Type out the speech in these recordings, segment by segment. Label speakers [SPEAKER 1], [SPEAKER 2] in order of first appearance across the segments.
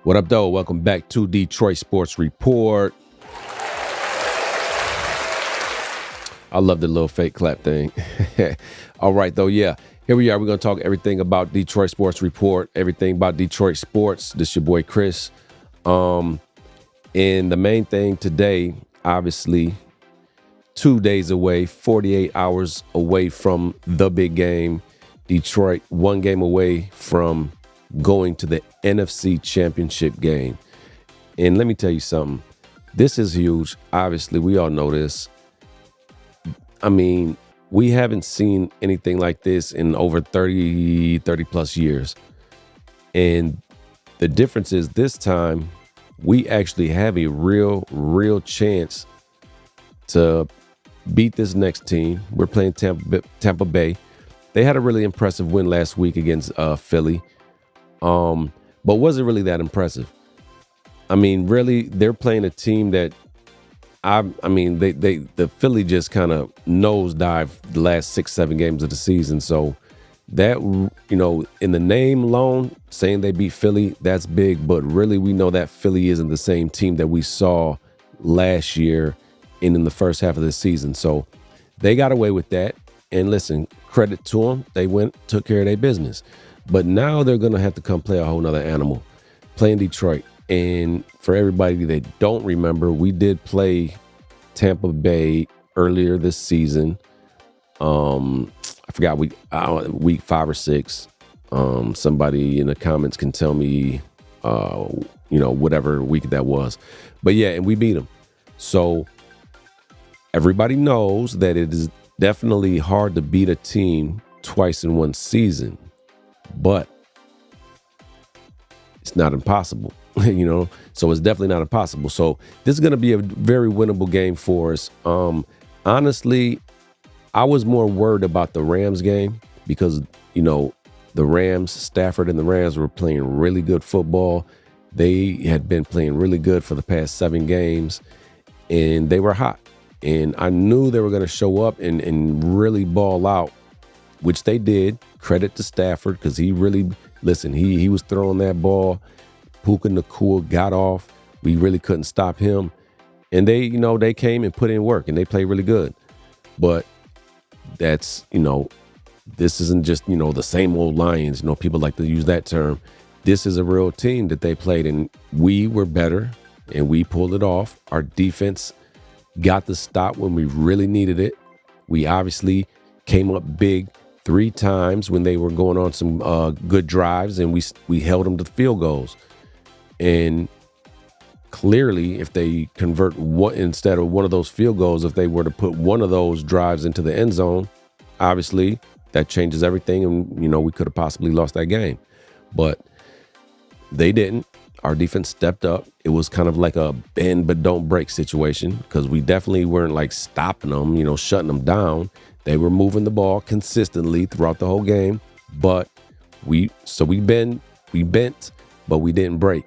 [SPEAKER 1] What up, though? Welcome back to Detroit Sports Report. I love the little fake clap thing. All right, though, yeah. Here we are. We're going to talk everything about Detroit Sports Report, everything about Detroit sports. This is your boy, Chris. And the main thing today, obviously, 2 days away, 48 hours away from the big game. Detroit, one game away from going to the NFC Championship game. And let me tell you something. This is huge. Obviously, we all know this. I mean, we haven't seen anything like this in over 30 plus years. And the difference is this time, we actually have a real chance to beat this next team. We're playing Tampa Bay. They had a really impressive win last week against Philly. But wasn't really that impressive. I mean, really, they're playing a team that the Philly just kind of nosedived the last 6-7 games of the season. So that, in the name alone, saying they beat Philly, that's big. But really, we know that Philly isn't the same team that we saw last year and in the first half of the season. So they got away with that. And listen, credit to them. They took care of their business. But now they're going to have to come play a whole nother animal, play in Detroit. And for everybody that don't remember, we did play Tampa Bay earlier this season. I forgot week 5 or 6. Somebody in the comments can tell me, whatever week that was. But yeah, and we beat them. So everybody knows that it is definitely hard to beat a team twice in one season. But it's not impossible, so it's definitely not impossible. So this is going to be a very winnable game for us. Honestly, I was more worried about the Rams game because, the Rams, Stafford and the Rams were playing really good football. They had been playing really good for the past 7 games, and they were hot. And I knew they were going to show up and really ball out, which they did. Credit to Stafford because he really, he was throwing that ball. Puka Nacua got off. We really couldn't stop him. And they came and put in work and they played really good. But that's, this isn't just, the same old Lions. People like to use that term. This is a real team that they played and we were better and we pulled it off. Our defense got the stop when we really needed it. We obviously came up big 3 times when they were going on some good drives, and we held them to field goals. And clearly, if they convert one instead of one of those field goals, if they were to put one of those drives into the end zone, obviously that changes everything, and we could have possibly lost that game. But they didn't. Our defense stepped up. It was kind of like a bend but don't break situation because we definitely weren't like stopping them, shutting them down. They were moving the ball consistently throughout the whole game, but we bent, but we didn't break.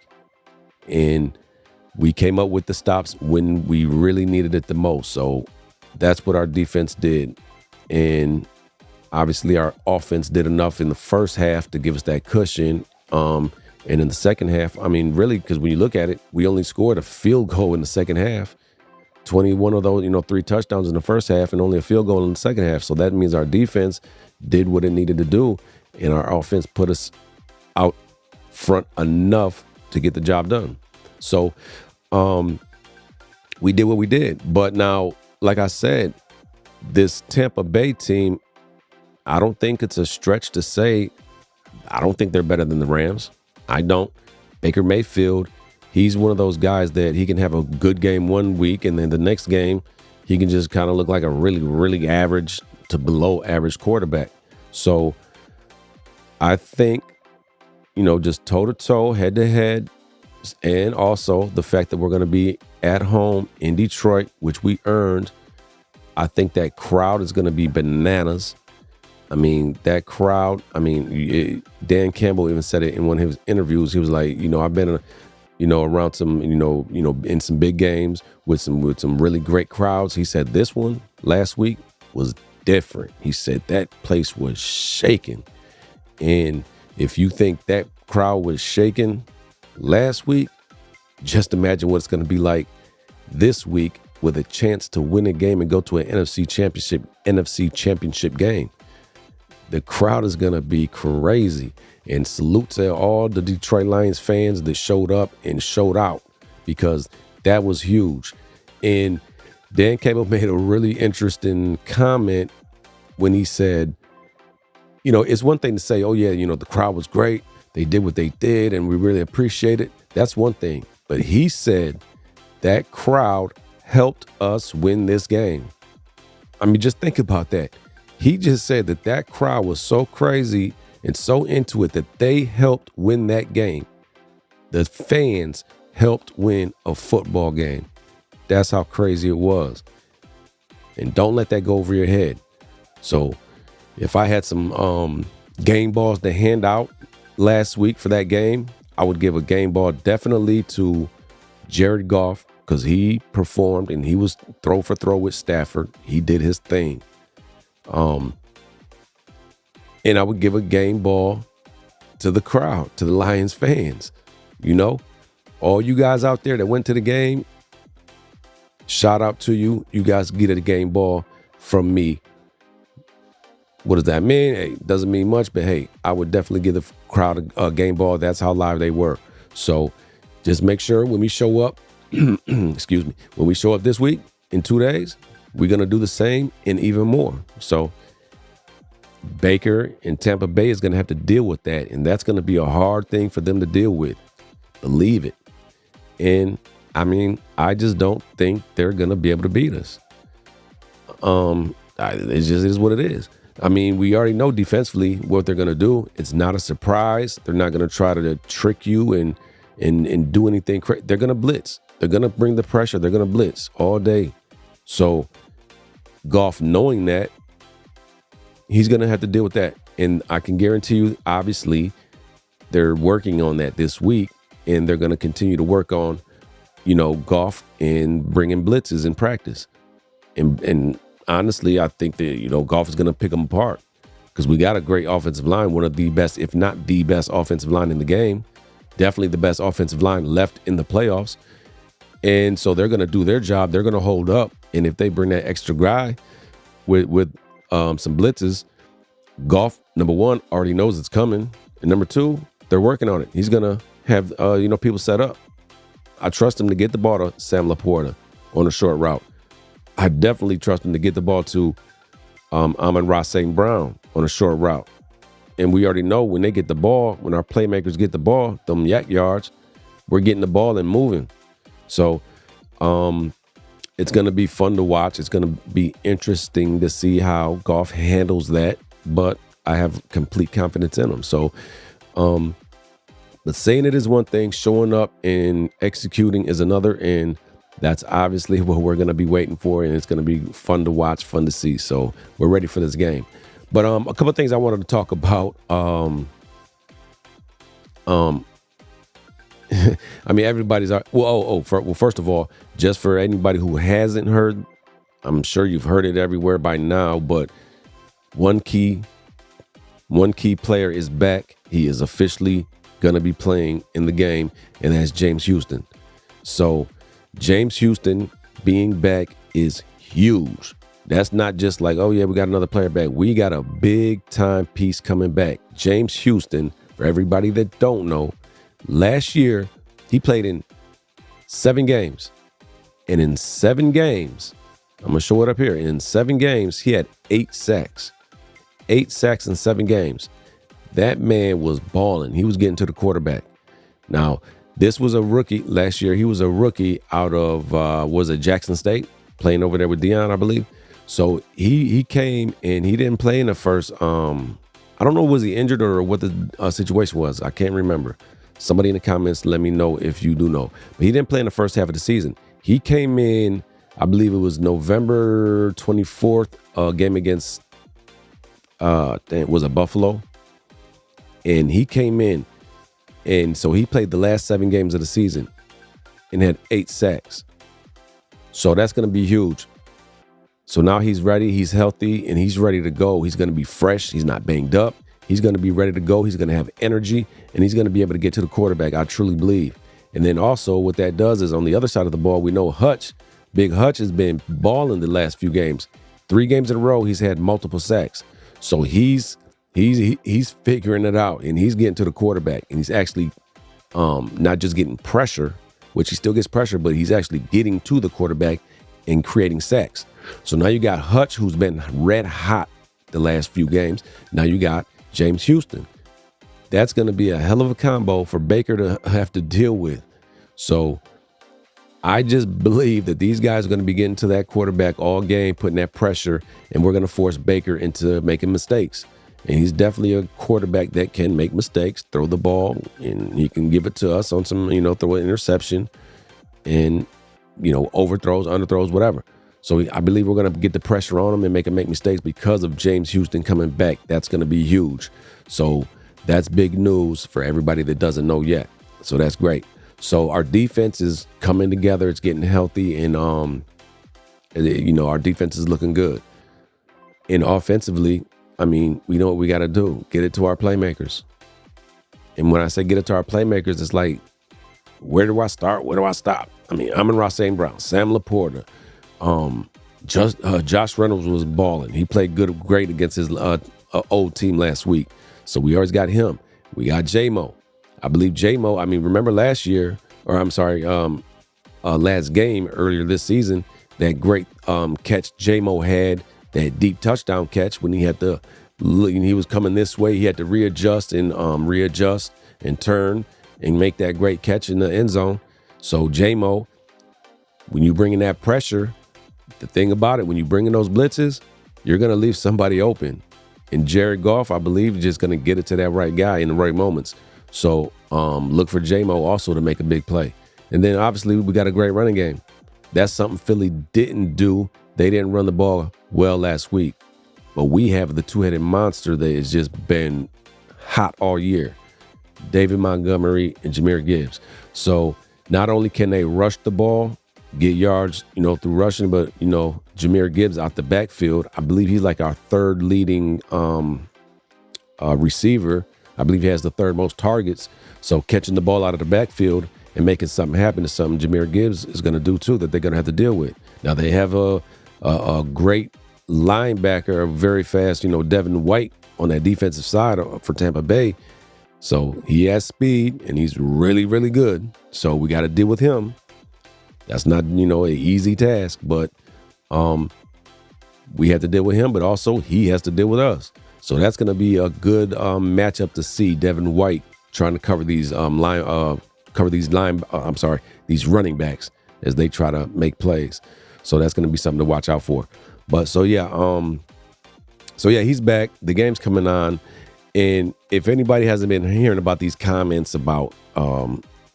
[SPEAKER 1] And we came up with the stops when we really needed it the most. So that's what our defense did. And obviously our offense did enough in the first half to give us that cushion. And in the second half, really, because when you look at it, we only scored a field goal in the second half. 21 of those, 3 touchdowns in the first half and only a field goal in the second half. So that means our defense did what it needed to do, and our offense put us out front enough to get the job done. So we did what we did. But now, like I said, this Tampa Bay team, I don't think it's a stretch to say, I don't think they're better than the Rams. I don't. Baker Mayfield, he's one of those guys that he can have a good game one week, and then the next game, he can just kind of look like a really, really average to below average quarterback. So I think, just toe-to-toe, head-to-head, and also the fact that we're going to be at home in Detroit, which we earned, I think that crowd is going to be bananas. That crowd, Dan Campbell even said it in one of his interviews. He was like, I've been, around some, in some big games with some really great crowds. He said this one last week was different. He said that place was shaking. And if you think that crowd was shaking, last week, just imagine what it's going to be like this week with a chance to win a game and go to an NFC championship game. The crowd is going to be crazy. And salute to all the Detroit Lions fans that showed up and showed out, because that was huge. And Dan Campbell made a really interesting comment when he said, it's one thing to say, oh yeah, the crowd was great. They did what they did and we really appreciate it. That's one thing. But he said that crowd helped us win this game. I mean, just think about that. He just said that crowd was so crazy and so into it that they helped win that game. The fans helped win a football game. That's how crazy it was. And don't let that go over your head. So if I had some game balls to hand out last week for that game, I would give a game ball definitely to Jared Goff, because he performed and he was throw for throw with Stafford. He did his thing. And I would give a game ball to the crowd, to the Lions fans. All you guys out there that went to the game, shout out to you. You guys get a game ball from me. What does that mean? Hey, doesn't mean much, but hey, I would definitely give the crowd a game ball. That's how live they were. So just make sure when we show up, excuse me, when we show up this week in 2 days, we're going to do the same and even more. So Baker in Tampa Bay is going to have to deal with that. And that's going to be a hard thing for them to deal with. Believe it. And I mean, I just don't think they're going to be able to beat us. It just is what it is. I mean, we already know defensively what they're going to do. It's not a surprise. They're not going to try to trick you and do anything crazy. They're going to blitz. They're going to bring the pressure. They're going to blitz all day. So Goff, knowing that, he's going to have to deal with that. And I can guarantee you, obviously, they're working on that this week, and they're going to continue to work on, Goff and bringing blitzes in practice. And honestly, I think that, Goff is going to pick them apart, because we got a great offensive line, one of the best, if not the best offensive line in the game. Definitely the best offensive line left in the playoffs. And so they're going to do their job. They're going to hold up. And if they bring that extra guy with some blitzes, Goff, number one, already knows it's coming. And number two, they're working on it. He's going to have, people set up. I trust him to get the ball to Sam Laporta on a short route. I definitely trust him to get the ball to Amon-Ra St. Brown on a short route. And we already know when they get the ball, when our playmakers get the ball, them yak yards, we're getting the ball and moving. So it's going to be fun to watch. It's going to be interesting to see how Goff handles that. But I have complete confidence in him. So, but saying it is one thing, showing up and executing is another. And that's obviously what we're going to be waiting for. And it's going to be fun to watch, fun to see. So we're ready for this game. But a couple of things I wanted to talk about. I mean, everybody's first of all, just for anybody who hasn't heard, I'm sure you've heard it everywhere by now, but one key player is back. He is officially going to be playing in the game, and that's James Houston. So James Houston being back is huge. That's not just like, oh yeah, we got another player back. We got a big time piece coming back. James Houston, for everybody that don't know, last year he played in 7 games. And in 7 games, I'm going to show it up here. In 7 games, he had 8 sacks. 8 sacks in 7 games. That man was balling. He was getting to the quarterback. Now, this was a rookie. Last year, he was a rookie out of, Jackson State, playing over there with Deion, I believe. So he came and he didn't play in the first, I don't know, was he injured or what the situation was? I can't remember. Somebody in the comments, let me know if you do know. But he didn't play in the first half of the season. He came in, I believe it was November 24th, game against, was it Buffalo? And he came in, and so he played the last 7 games of the season and had 8 sacks. So that's going to be huge. So now he's ready, he's healthy, and he's ready to go. He's going to be fresh. He's not banged up. He's going to be ready to go. He's going to have energy, and he's going to be able to get to the quarterback, I truly believe. And then also what that does is on the other side of the ball, we know Big Hutch has been balling the last few games. 3 games in a row, he's had multiple sacks. So he's figuring it out, and he's getting to the quarterback, and he's actually not just getting pressure, which he still gets pressure, but he's actually getting to the quarterback and creating sacks. So now you got Hutch, who's been red hot the last few games. Now you got James Houston. That's going to be a hell of a combo for Baker to have to deal with. So I just believe that these guys are going to be getting to that quarterback all game, putting that pressure, and we're going to force Baker into making mistakes. And he's definitely a quarterback that can make mistakes, throw the ball, and he can give it to us on some, throw an interception and, overthrows, underthrows, whatever. So I believe we're going to get the pressure on him and make him make mistakes because of James Houston coming back. That's going to be huge. So that's big news for everybody that doesn't know yet. So that's great. So our defense is coming together. It's getting healthy, and our defense is looking good. And offensively, we know what we got to do. Get it to our playmakers. And when I say get it to our playmakers, it's like, where do I start? Where do I stop? Amon-Ra St. Brown, Sam Laporta, Josh Reynolds was balling. He played great against his old team last week. So we always got him. We got J-Mo. I believe J-Mo, remember last game earlier this season, that great catch J-Mo had, that deep touchdown catch when he was coming this way. He had to readjust and turn and make that great catch in the end zone. So J-Mo, when you bring in that pressure, the thing about it, when you bring in those blitzes, you're going to leave somebody open. And Jared Goff, I believe, is just going to get it to that right guy in the right moments. So look for J-Mo also to make a big play. And then obviously we got a great running game. That's something Philly didn't do. They didn't run the ball well last week. But we have the two-headed monster that has just been hot all year. David Montgomery and Jahmyr Gibbs. So not only can they rush the ball, get yards, through rushing, but, Jahmyr Gibbs out the backfield, I believe he's like our third leading receiver. I believe he has the third most targets. So catching the ball out of the backfield and making something happen is something Jahmyr Gibbs is going to do too, that they're going to have to deal with. Now they have a great linebacker, a very fast, Devin White on that defensive side for Tampa Bay. So he has speed and he's really, really good. So we got to deal with him. That's not, an easy task, but we have to deal with him, but also he has to deal with us. So that's going to be a good matchup to see. Devin White trying to cover these these running backs as they try to make plays. So that's going to be something to watch out for. But he's back. The game's coming on. And if anybody hasn't been hearing about these comments about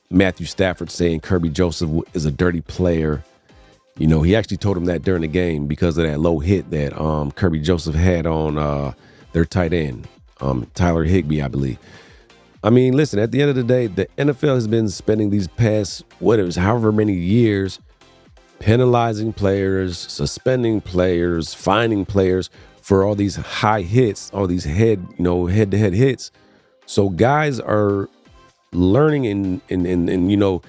[SPEAKER 1] Matthew Stafford saying Kirby Joseph is a dirty player, he actually told him that during the game because of that low hit that Kirby Joseph had on their tight end, Tyler Higbee, I believe. Listen, at the end of the day, the NFL has been spending these past, however many years, penalizing players, suspending players, fining players for all these high hits, all these head-to-head hits. So guys are learning and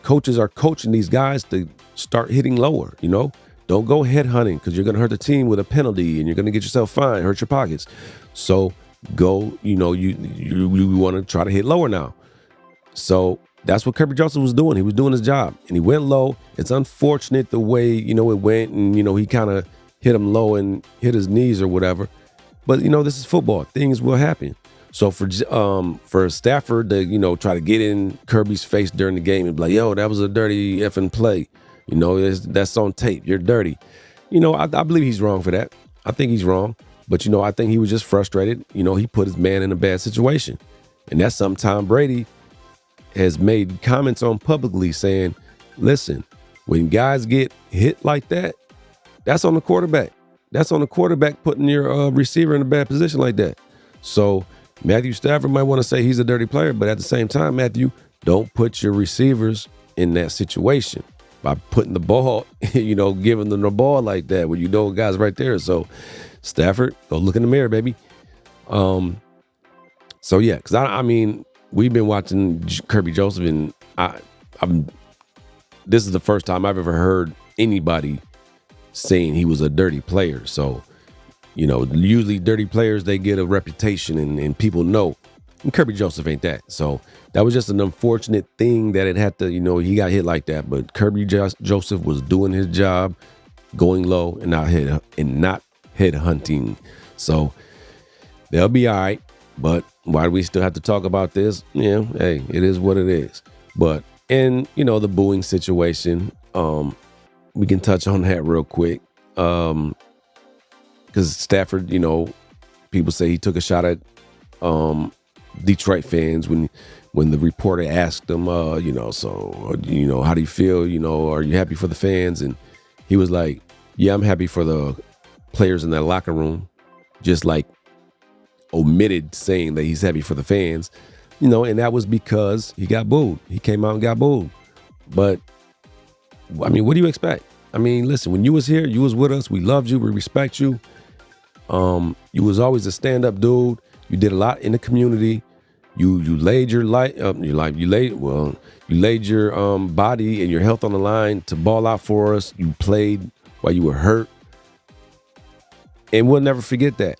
[SPEAKER 1] coaches are coaching these guys to start hitting lower, Don't go head hunting because you're going to hurt the team with a penalty and you're going to get yourself fined, hurt your pockets. So go, you want to try to hit lower now. So that's what Kirby Joseph was doing. He was doing his job and he went low. It's unfortunate the way, it went and, he kind of hit him low and hit his knees or whatever. But, this is football. Things will happen. So for Stafford to, try to get in Kirby's face during the game and be like, yo, that was a dirty effing play. That's on tape. You're dirty. I believe he's wrong for that. I think he's wrong. But, I think he was just frustrated. He put his man in a bad situation. And that's something Tom Brady has made comments on publicly saying, listen, when guys get hit like that, that's on the quarterback. That's on the quarterback putting your receiver in a bad position like that. So Matthew Stafford might want to say he's a dirty player, but at the same time, Matthew, don't put your receivers in that situation by putting the ball, giving them the ball like that when guys right there. So Stafford, go look in the mirror, baby. So yeah, because I mean, we've been watching Kirby Joseph, and I'm. This is the first time I've ever heard anybody saying he was a dirty player. So usually dirty players, they get a reputation, and people know. And Kirby Joseph ain't that. So that was just an unfortunate thing that it had to. He got hit like that. But Kirby Joseph was doing his job, going low and not head hunting. So they'll be all right. But why do we still have to talk about this? Yeah, hey, it is what it is. But and the booing situation, we can touch on that real quick. Because Stafford, people say he took a shot at Detroit fans when the reporter asked him, how do you feel? Are you happy for the fans? And he was like, yeah, I'm happy for the players in that locker room. Just like omitted saying that he's happy for the fans, and that was because he got booed. He came out and got booed. But I mean, what do you expect? I mean, listen, when you was here, you was with us. We loved you. We respect you. You was always a stand-up dude. You did a lot in the community. You laid your life, you laid your body and your health on the line to ball out for us. You played while you were hurt, and we'll never forget that.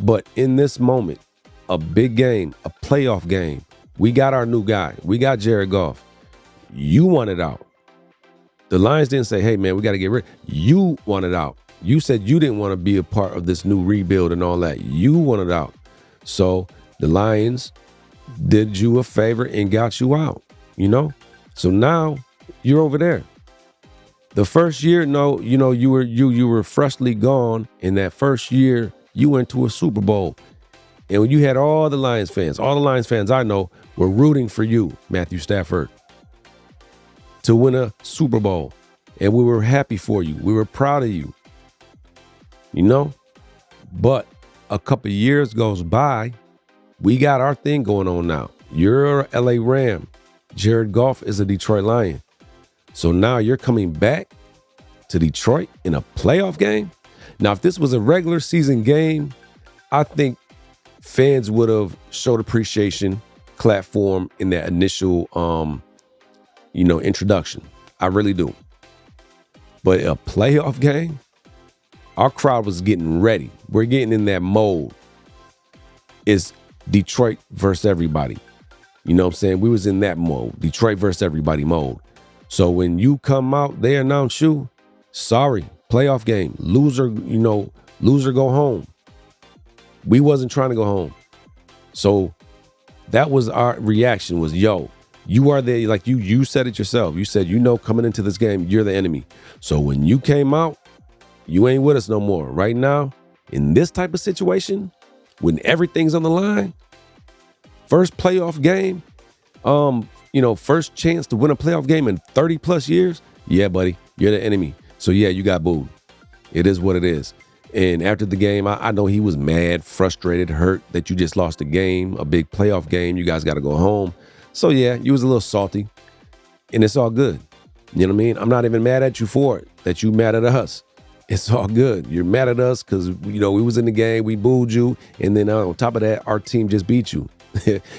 [SPEAKER 1] But in this moment, a big game, a playoff game, we got our new guy. We got Jared Goff. You wanted out. The Lions didn't say, hey, man, we got to get rid. You wanted out. You said you didn't want to be a part of this new rebuild and all that. You wanted out. So the Lions did you a favor and got you out, So now you're over there. The first year, you were freshly gone. In that first year, you went to a Super Bowl. And when you had all the Lions fans I know were rooting for you, Matthew Stafford, to win a Super Bowl. And we were happy for you. We were proud of you. But a couple of years goes by, we got our thing going on now. You're a LA Ram. Jared Goff is a Detroit Lion. So now you're coming back to Detroit in a playoff game? Now, if this was a regular season game, I think fans would have showed appreciation, clap for him in that initial, introduction. I really do. But a playoff game, our crowd was getting ready. We're getting in that mode. It's Detroit versus everybody. You know what I'm saying? We was in that mode, Detroit versus everybody mode. So when you come out, they announce you, sorry, playoff game, loser go home. We wasn't trying to go home. So that was our reaction was, yo, you are the, like you said it yourself. You said, coming into this game, you're the enemy. So when you came out, you ain't with us no more. Right now, in this type of situation, when everything's on the line, first playoff game, first chance to win a playoff game in 30 plus years. Yeah, buddy, you're the enemy. So yeah, you got booed. It is what it is. And after the game, I know he was mad, frustrated, hurt that you just lost a game, a big playoff game. You guys got to go home. So yeah, you was a little salty, and it's all good. You know what I mean? I'm not even mad at you for it, that you mad at us. It's all good. You're mad at us because, we was in the game, we booed you, and then on top of that, our team just beat you.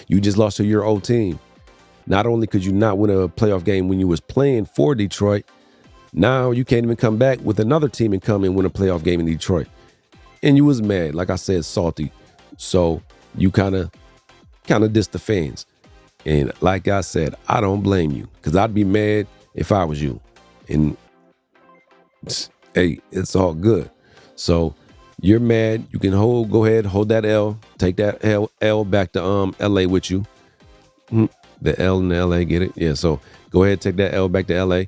[SPEAKER 1] You just lost to your old team. Not only could you not win a playoff game when you was playing for Detroit, now you can't even come back with another team and come and win a playoff game in Detroit. And you was mad, like I said, salty. So you kind of dissed the fans. And like I said, I don't blame you because I'd be mad if I was you. And hey, it's all good. So you're mad. You can go ahead, hold that L, take that L back to LA with you. The L in the LA, get it? Yeah. So go ahead, take that L back to LA,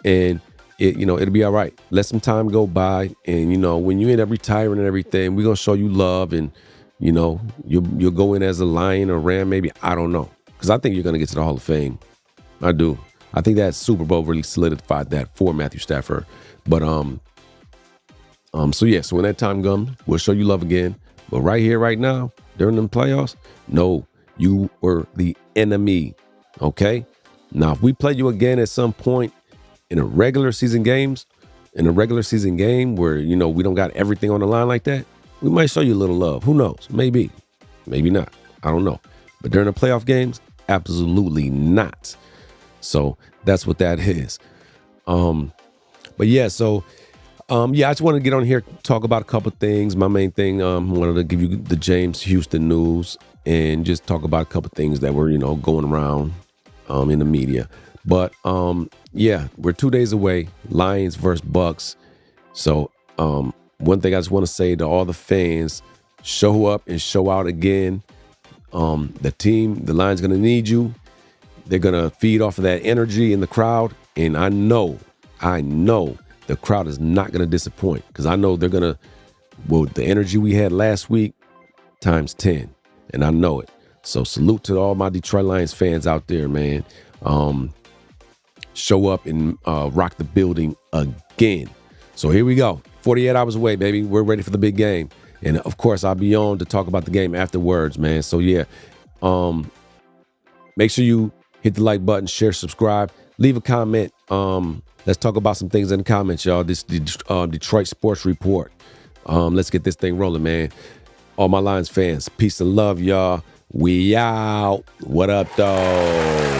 [SPEAKER 1] and it'll be all right. Let some time go by, and when you end up retiring and everything, we're gonna show you love, and you'll go in as a Lion or Ram, maybe. I don't know, because I think you're gonna get to the Hall of Fame. I do. I think that Super Bowl really solidified that for Matthew Stafford. But so when that time comes, we'll show you love again. But right here, right now, during them playoffs, no, you were the enemy. Okay. Now, if we play you again at some point in a regular season game where, we don't got everything on the line like that, we might show you a little love. Who knows? Maybe not. I don't know. But during the playoff games, absolutely not. So that's what that is. But yeah, so yeah, I just wanted to get on here, talk about a couple things. My main thing, wanted to give you the James Houston news and just talk about a couple things that were, going around in the media. But yeah, we're 2 days away. Lions versus Bucs. So one thing I just want to say to all the fans: show up and show out again. The Lions gonna need you. They're gonna feed off of that energy in the crowd, and I know the crowd is not gonna disappoint, because I know they're gonna. Well, the energy we had last week times 10, and I know it. So salute to all my Detroit Lions fans out there, man. Show up and rock the building again. So here we go. 48 hours away, baby. We're ready for the big game. And of course, I'll be on to talk about the game afterwards, man. So yeah, make sure you hit the like button, share, subscribe, leave a comment. Let's talk about some things in the comments, y'all. This Detroit Sports Report. Let's get this thing rolling, man. All my Lions fans, peace and love, y'all. We out. What up, though?